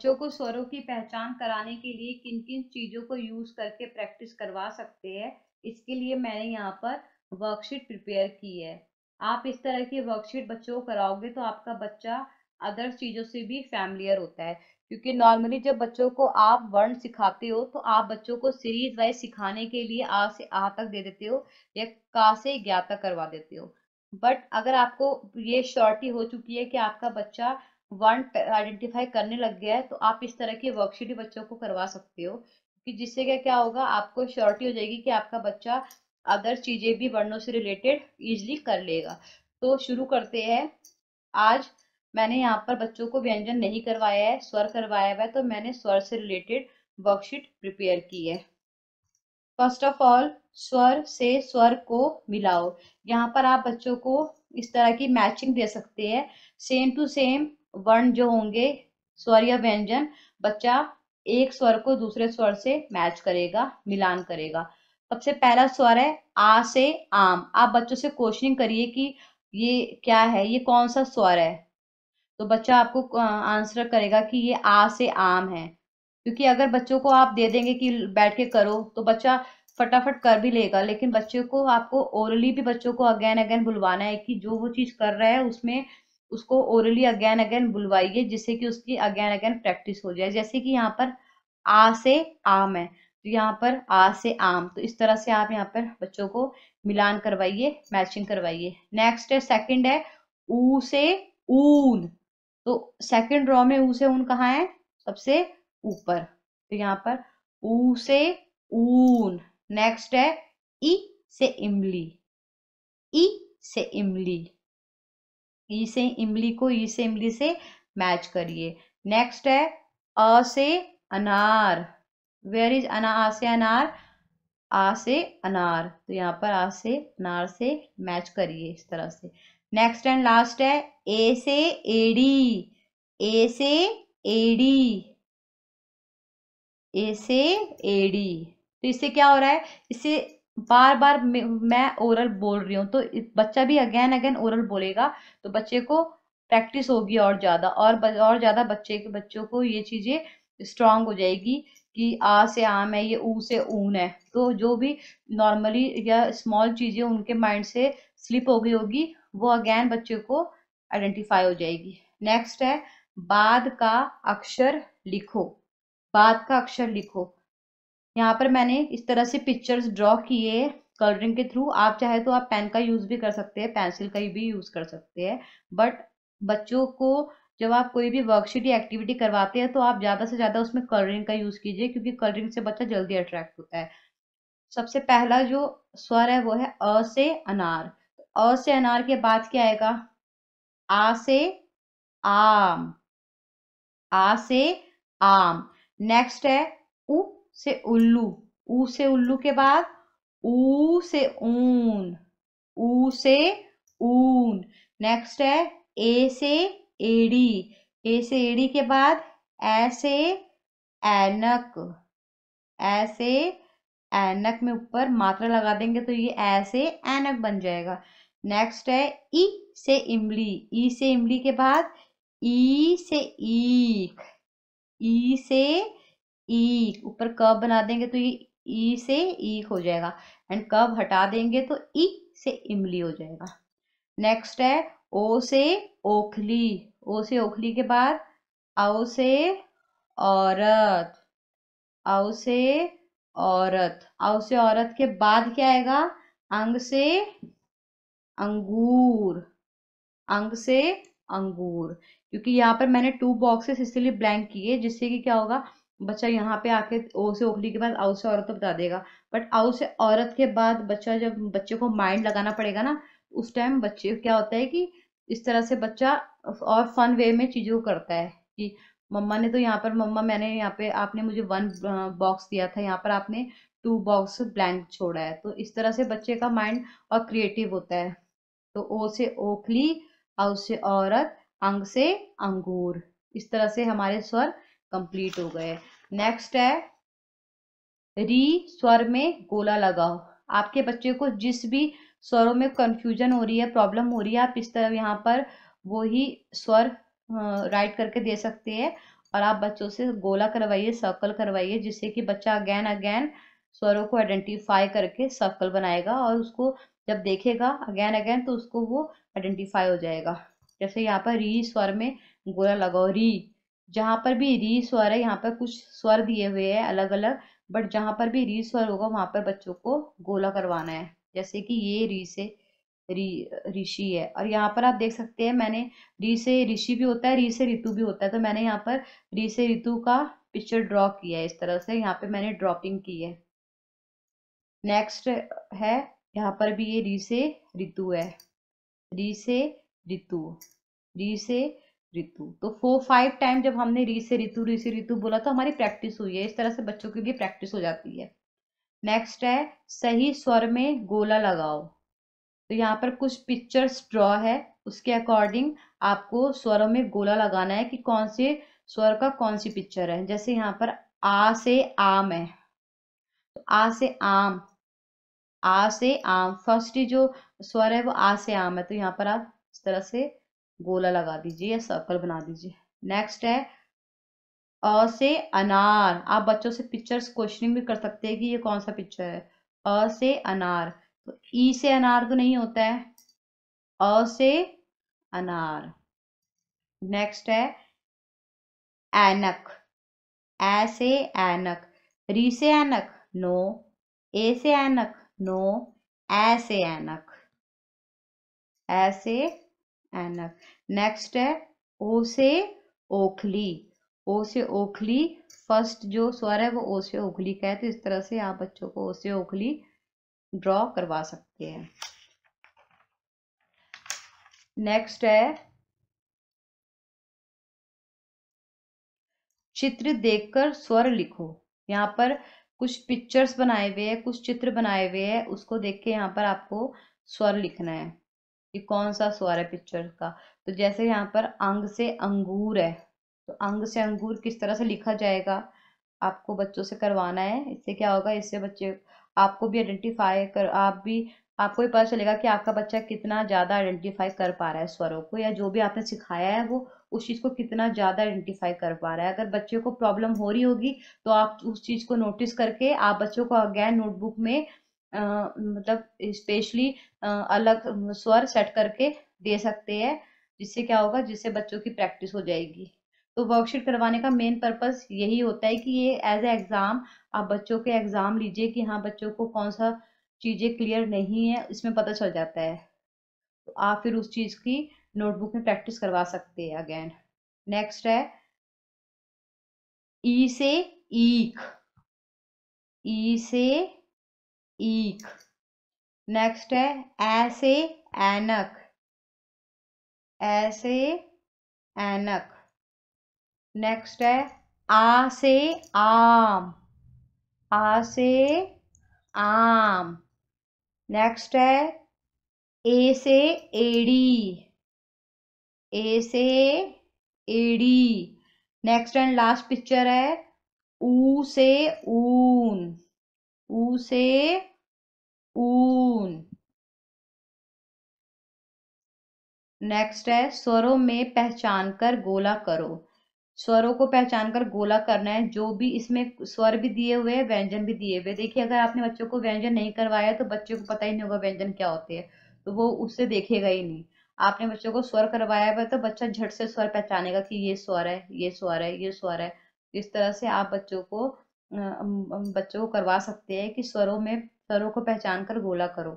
बच्चों को स्वरों की पहचान कराने के लिए किन किन चीज़ों को यूज़ करके प्रैक्टिस करवा सकते हैं, इसके लिए मैंने यहाँ पर वर्कशीट प्रिपेयर की है। आप इस तरह की वर्कशीट बच्चों को कराओगे तो आपका बच्चा अदर चीज़ों से भी फैमिलियर होता है, क्योंकि नॉर्मली जब बच्चों को आप वर्ण सिखाते हो तो आप बच्चों को सीरीज वाइज सिखाने के लिए आ से आ तक दे देते हो या का से ज्ञा तक करवा देते हो। बट अगर आपको ये श्योरिटी हो चुकी है कि आपका बच्चा वर्ण आइडेंटिफाई करने लग गया है, तो आप इस तरह की वर्कशीट बच्चों को करवा सकते हो, कि जिससे क्या क्या होगा, आपको श्योरिटी हो जाएगी कि आपका बच्चा अदर चीजें भी वर्णों से रिलेटेड इजिली कर लेगा। तो शुरू करते हैं। आज मैंने यहाँ पर बच्चों को व्यंजन नहीं करवाया है, स्वर करवाया हुआ है, तो मैंने स्वर से रिलेटेड वर्कशीट प्रिपेयर की है। फर्स्ट ऑफ ऑल, स्वर से स्वर को मिलाओ। यहाँ पर आप बच्चों को इस तरह की मैचिंग दे सकते हैं। सेम टू सेम वर्ण जो होंगे, स्वर या व्यंजन, बच्चा एक स्वर को दूसरे स्वर से मैच करेगा, मिलान करेगा। सबसे पहला स्वर है आ से आम। आप बच्चों से क्वेश्चनिंग करिए कि ये क्या है, ये कौन सा स्वर है, तो बच्चा आपको आंसर करेगा कि ये आ से आम है। क्योंकि अगर बच्चों को आप दे देंगे कि बैठ के करो, तो बच्चा फटाफट कर भी लेगा, लेकिन बच्चों को आपको ओरली भी बच्चों को अगेन अगेन बुलवाना है कि जो वो चीज कर रहा है उसमें उसको ओरली अगेन अगेन बुलवाइए, जिससे कि उसकी अगेन अगेन प्रैक्टिस हो जाए। जैसे कि यहाँ पर आ से आम है, तो यहाँ पर आ से आम, तो इस तरह से आप यहाँ पर बच्चों को मिलान करवाइए, मैचिंग करवाइए। नेक्स्ट है, सेकंड है ऊ से ऊन। तो सेकंड रो में ऊ से ऊन कहाँ है, सबसे ऊपर, तो यहाँ पर ऊ से ऊन। नेक्स्ट है ई से इमली। ई से इमली, ई से इमली को ई से इमली से मैच करिए। नेक्स्ट है अ से अनार। वेयर इज अना, आ से अनार, आ से अनार, तो यहाँ पर आ से अनार से मैच करिए इस तरह से। नेक्स्ट एंड लास्ट है ए से एडी। ए से एडी, ए से एडी, तो इससे क्या हो रहा है, इससे बार बार मैं ओरल बोल रही हूँ, तो बच्चा भी अगेन अगेन ओरल बोलेगा, तो बच्चे को प्रैक्टिस होगी और ज्यादा, और ज्यादा बच्चों को ये चीजें स्ट्रांग हो जाएगी कि आ से आम है, ये ऊ से ऊन है। तो जो भी नॉर्मली या स्मॉल चीजें उनके माइंड से स्लिप हो गई होगी, वो अगेन बच्चे को आइडेंटिफाई हो जाएगी। नेक्स्ट है बाद का अक्षर लिखो। बाद का अक्षर लिखो। यहाँ पर मैंने इस तरह से पिक्चर्स ड्रॉ किए कलरिंग के थ्रू। आप चाहे तो आप पेन का यूज भी कर सकते हैं, पेंसिल का भी यूज कर सकते हैं, बट बच्चों को जब आप कोई भी वर्कशीट या एक्टिविटी करवाते हैं तो आप ज्यादा से ज्यादा उसमें कलरिंग का यूज कीजिए, क्योंकि कलरिंग से बच्चा जल्दी अट्रैक्ट होता है। सबसे पहला जो स्वर है वो है अ से अनार। अ से अनार के बाद क्या आएगा, आ से आम। आ से आम। नेक्स्ट है उ से उल्लू। ऊ से उल्लू के बाद ऊ से ऊन। ऊ से ऊन। नेक्स्ट है ए से एड़ी। ए से एड़ी के बाद ए से ऐनक। ऐसे ऐनक में ऊपर मात्रा लगा देंगे तो ये ऐसे ऐनक बन जाएगा। नेक्स्ट है ई से इमली। ई से इमली के बाद ई से ईख। ई से ईख, ऊपर कब बना देंगे तो ये ई से ईख हो जाएगा, एंड कब हटा देंगे तो ई से इमली हो जाएगा। नेक्स्ट है ओ से ओखली। ओ से ओखली के बाद औ से औरत। औ से औरत। औ से औरत के बाद क्या आएगा, अंग से अंगूर। अंग से अंगूर। क्योंकि यहाँ पर मैंने 2 बॉक्सेस इसलिए ब्लैंक किए, जिससे कि क्या होगा, बच्चा यहाँ पे आके ओ से ओखली के बाद औ से औरत तो बता देगा, बट औ से औरत के बाद बच्चा, जब बच्चे को माइंड लगाना पड़ेगा ना, उस टाइम बच्चे क्या होता है कि इस तरह से बच्चा और फन वे में चीजों को करता है कि मम्मा ने तो यहाँ पर, मम्मा मैंने यहाँ पे, आपने मुझे 1 बॉक्स दिया था, यहाँ पर आपने 2 बॉक्स ब्लैंक छोड़ा है। तो इस तरह से बच्चे का माइंड और क्रिएटिव होता है। तो ओ से ओखली, औ से औरत, अंग से अंगूर, इस तरह से हमारे स्वर कंप्लीट हो गए। नेक्स्ट है री स्वर में गोला लगाओ। आपके बच्चे को जिस भी स्वरों में कंफ्यूजन हो रही है, प्रॉब्लम हो रही है, आप इस तरह यहाँ पर वो ही स्वर राइट करके दे सकते हैं, और आप बच्चों से गोला करवाइए, सर्कल करवाइए, जिससे कि बच्चा अगेन अगेन स्वरों को आइडेंटिफाई करके सर्कल बनाएगा, और उसको जब देखेगा अगेन अगेन तो उसको वो आइडेंटिफाई हो जाएगा। जैसे यहाँ पर री स्वर में गोला लगाओ, री, जहां पर भी री स्वर है यहाँ पर कुछ स्वर दिए हुए हैं अलग अलग, बट जहां पर भी री स्वर होगा वहां पर बच्चों को गोला करवाना है। जैसे कि ये री से ऋषि है, और यहाँ पर आप देख सकते हैं मैंने री से ऋषि भी होता है, री से ऋतु भी होता है, तो मैंने यहाँ पर री से ऋतु का पिक्चर ड्रॉ किया है, इस तरह से यहाँ पे मैंने ड्रॉपिंग की है। नेक्स्ट है, यहाँ पर भी ये री से ऋतु है, री से ऋतु, री से ऋतु। तो 4-5 टाइम जब हमने री से ऋतु बोला तो हमारी प्रैक्टिस हुई है, इस तरह से बच्चों की भी प्रैक्टिस हो जाती है। नेक्स्ट है, सही स्वर में गोला लगाओ। तो यहाँ पर कुछ पिक्चर्स ड्रॉ है, उसके अकॉर्डिंग आपको स्वरों में गोला लगाना है कि कौन से स्वर का कौन सी पिक्चर है। जैसे यहाँ पर आ से आम है, तो आ से आम, आ से आम फर्स्ट ही जो स्वर है वो आ से आम है, तो यहाँ पर आप इस तरह से गोला लगा दीजिए या सर्कल बना दीजिए। नेक्स्ट है अ से अनार। आप बच्चों से पिक्चर्स क्वेश्चनिंग भी कर सकते हैं कि ये कौन सा पिक्चर है। अ से अनार, तो ई से अनार तो नहीं होता है, अ से अनार। नेक्स्ट है ऐनक, ऐ से ऐनक, री से ऐनक नो, ए से ऐनक नो, ऐ से ऐनक, ऐ से ऐनक। नेक्स्ट है ओ से ओखली, ओ से ओखली फर्स्ट जो स्वर है वो ओ से ओखली का है, तो इस तरह से आप बच्चों को ओ से ओखली ड्रॉ करवा सकते हैं। नेक्स्ट है चित्र देखकर स्वर लिखो। यहाँ पर कुछ पिक्चर्स बनाए हुए हैं, कुछ चित्र बनाए हुए हैं, उसको देख के यहाँ पर आपको स्वर लिखना है कि कौन सा स्वर है पिक्चर का। तो जैसे यहाँ पर अंग से अंगूर है, तो अंग से अंगूर किस तरह से लिखा जाएगा आपको बच्चों से करवाना है। इससे क्या होगा, इससे बच्चे आपको भी आइडेंटिफाई कर, आपको भी पता चलेगा कि आपका बच्चा कितना ज्यादा आइडेंटिफाई कर पा रहा है स्वरों को, या जो भी आपने सिखाया है वो उस चीज को कितना ज्यादा आइडेंटिफाई कर पा रहा है। अगर बच्चे को प्रॉब्लम हो रही होगी तो आप उस चीज को नोटिस करके आप बच्चों को अगेन नोटबुक में मतलब स्पेशली अलग स्वर सेट करके दे सकते हैं, जिससे क्या होगा, जिससे बच्चों की प्रैक्टिस हो जाएगी। तो वर्कशीट करवाने का मेन पर्पस यही होता है कि ये एज ए एग्जाम आप बच्चों के एग्जाम लीजिए कि हाँ बच्चों को कौन सा चीजें क्लियर नहीं है, इसमें पता चल जाता है, तो आप फिर उस चीज की नोटबुक में प्रैक्टिस करवा सकते हैं अगेन। नेक्स्ट है ई से ईख, ई से ईख। नेक्स्ट है ऐ से ऐनक, ऐ से ऐनक। नेक्स्ट है आ से आम, आ से आम। नेक्स्ट है ए से एड़ी, ए से एड़ी। नेक्स्ट एंड लास्ट पिक्चर है ऊ से ऊन, ऊ से ऊन। नेक्स्ट है स्वरों में पहचान कर गोला करो। स्वरों को पहचान कर गोला करना है, जो भी इसमें स्वर भी दिए हुए हैं, व्यंजन भी दिए हुए। देखिए अगर आपने बच्चों को व्यंजन नहीं करवाया तो बच्चे को पता ही नहीं होगा व्यंजन क्या होते हैं, तो वो उससे देखेगा ही नहीं। आपने बच्चों को स्वर करवाया हुआ तो बच्चा झट से स्वर पहचानेगा कि ये स्वर है, ये स्वर है, ये स्वर है। इस तरह से आप बच्चों को करवा सकते हैं कि स्वरों को पहचान कर गोला करो।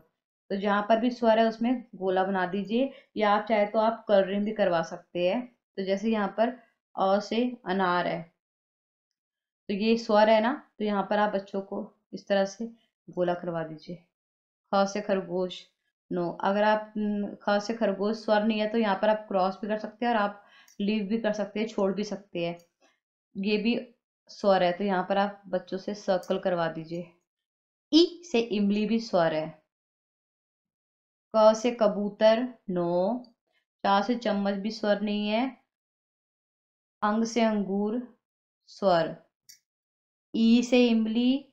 तो जहां पर भी स्वर है उसमें गोला बना दीजिए, या आप चाहे तो आप कलरिंग भी करवा सकते हैं। तो जैसे यहाँ पर अ से अनार है, तो ये स्वर है ना, तो यहाँ पर आप बच्चों को इस तरह से गोला करवा दीजिए। ख से खरगोश नो, अगर आप ख से खरगोश स्वर नहीं है तो यहाँ पर आप क्रॉस भी कर सकते हैं और आप लीव भी कर सकते हैं, छोड़ भी सकते हैं, ये भी स्वर है, तो यहाँ पर आप बच्चों से सर्कल करवा दीजिए। ई से इमली भी स्वर है। क से कबूतर नो, चा से चम्मच भी स्वर नहीं है। अंग से अंगूर स्वर, ई से इमली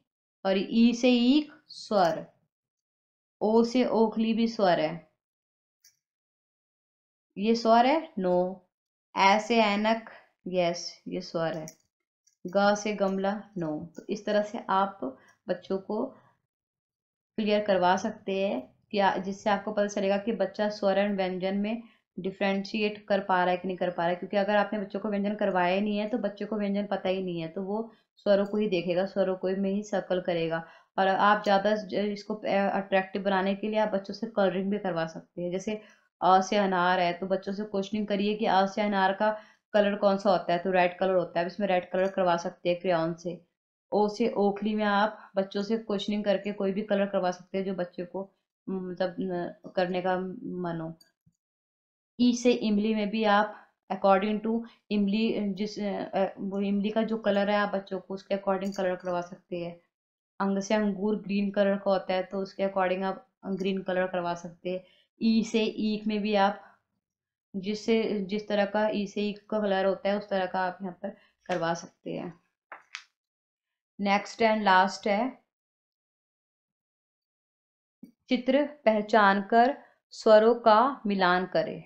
और ई से ईख स्वर। ओ से ओखली भी स्वर है, ये स्वर है नो। ऐ से ऐनक यस, ये स्वर है। ग से गमला, नो। तो इस तरह से आप बच्चों को क्लियर करवा सकते हैं कि जिससे आपको पता चलेगा कि बच्चा स्वर एंड व्यंजन में डिफ्रेंशिएट कर पा रहा है कि नहीं कर पा रहा है। क्योंकि अगर आपने बच्चों को व्यंजन करवाया ही नहीं है तो बच्चे को व्यंजन पता ही नहीं है, तो वो स्वरों को ही देखेगा, स्वरों को में ही सर्कल करेगा। और आप ज़्यादा इसको अट्रैक्टिव बनाने के लिए आप बच्चों से कलरिंग भी करवा सकते हैं। जैसे अ से अनार है तो बच्चों से क्वेश्चनिंग करिए कि अ से अनार का कलर कौन सा होता है, तो रेड कलर होता है, इसमें रेड कलर करवा सकते हैं क्रेयॉन से। ओ से ओखली में आप बच्चों से क्वेश्चनिंग करके कोई भी कलर करवा सकते हैं जो बच्चे को मतलब करने का मन हो। ई से इमली में भी आप अकॉर्डिंग टू इमली, वो इमली का जो कलर है आप बच्चों को उसके अकॉर्डिंग कलर करवा सकते हैं। अंग से अंगूर ग्रीन कलर का होता है तो उसके अकॉर्डिंग आप ग्रीन कलर करवा सकते हैं। ई से ईख में भी आप जिस तरह का ई से ईख का कलर होता है उस तरह का आप यहाँ पर करवा सकते हैं। नेक्स्ट एंड लास्ट है चित्र पहचान कर स्वरों का मिलान करें।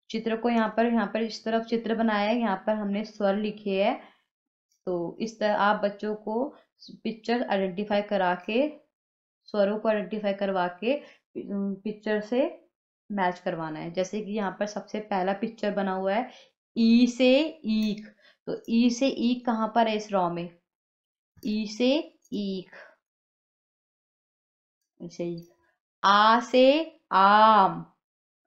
चित्र को यहाँ पर इस तरफ चित्र बनाया है, यहाँ पर हमने स्वर लिखे हैं। तो इस तरह आप बच्चों को पिक्चर आइडेंटिफाई करा के, स्वरों को आइडेंटिफाई करवा के पिक्चर से मैच करवाना है। जैसे कि यहाँ पर सबसे पहला पिक्चर बना हुआ है ई से ईख। तो ई से ईख कहाँ पर है इस रॉ में? ई से ईख, ऐसे ही। आ से आम,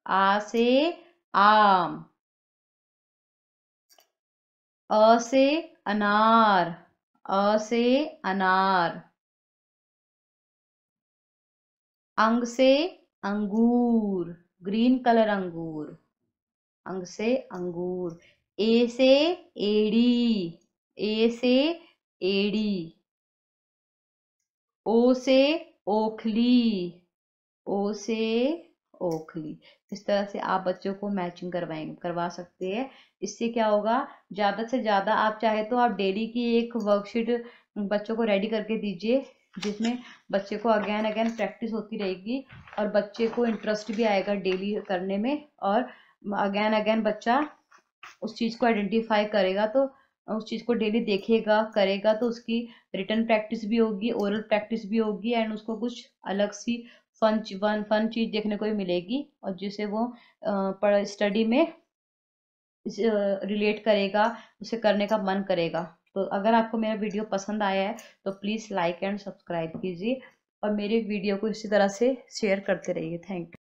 आ से आम। अ से अनार, अ से अनार। अंग से अंगूर, ग्रीन कलर अंगूर, अंग से अंगूर। ए से एड़ी, ए से एड़ी। ओ से ओखली, ओ से ओखली। इस तरह से आप बच्चों को मैचिंग करवा सकते हैं। इससे क्या होगा, ज़्यादा से ज़्यादा आप चाहे तो आप डेली की एक वर्कशीट बच्चों को रेडी करके दीजिए, जिसमें बच्चे को अगेन अगेन प्रैक्टिस होती रहेगी और बच्चे को इंटरेस्ट भी आएगा डेली करने में। और अगेन अगेन बच्चा उस चीज़ को आइडेंटिफाई करेगा, तो उस चीज़ को डेली देखेगा करेगा तो उसकी रिटन प्रैक्टिस भी होगी, ओरल प्रैक्टिस भी होगी, एंड उसको कुछ अलग सी फन चीज़ देखने को भी मिलेगी और जिसे वो स्टडी में रिलेट करेगा, उसे करने का मन करेगा। तो अगर आपको मेरा वीडियो पसंद आया है तो प्लीज़ लाइक एंड सब्सक्राइब कीजिए और मेरे वीडियो को इसी तरह से शेयर करते रहिए। Thank you.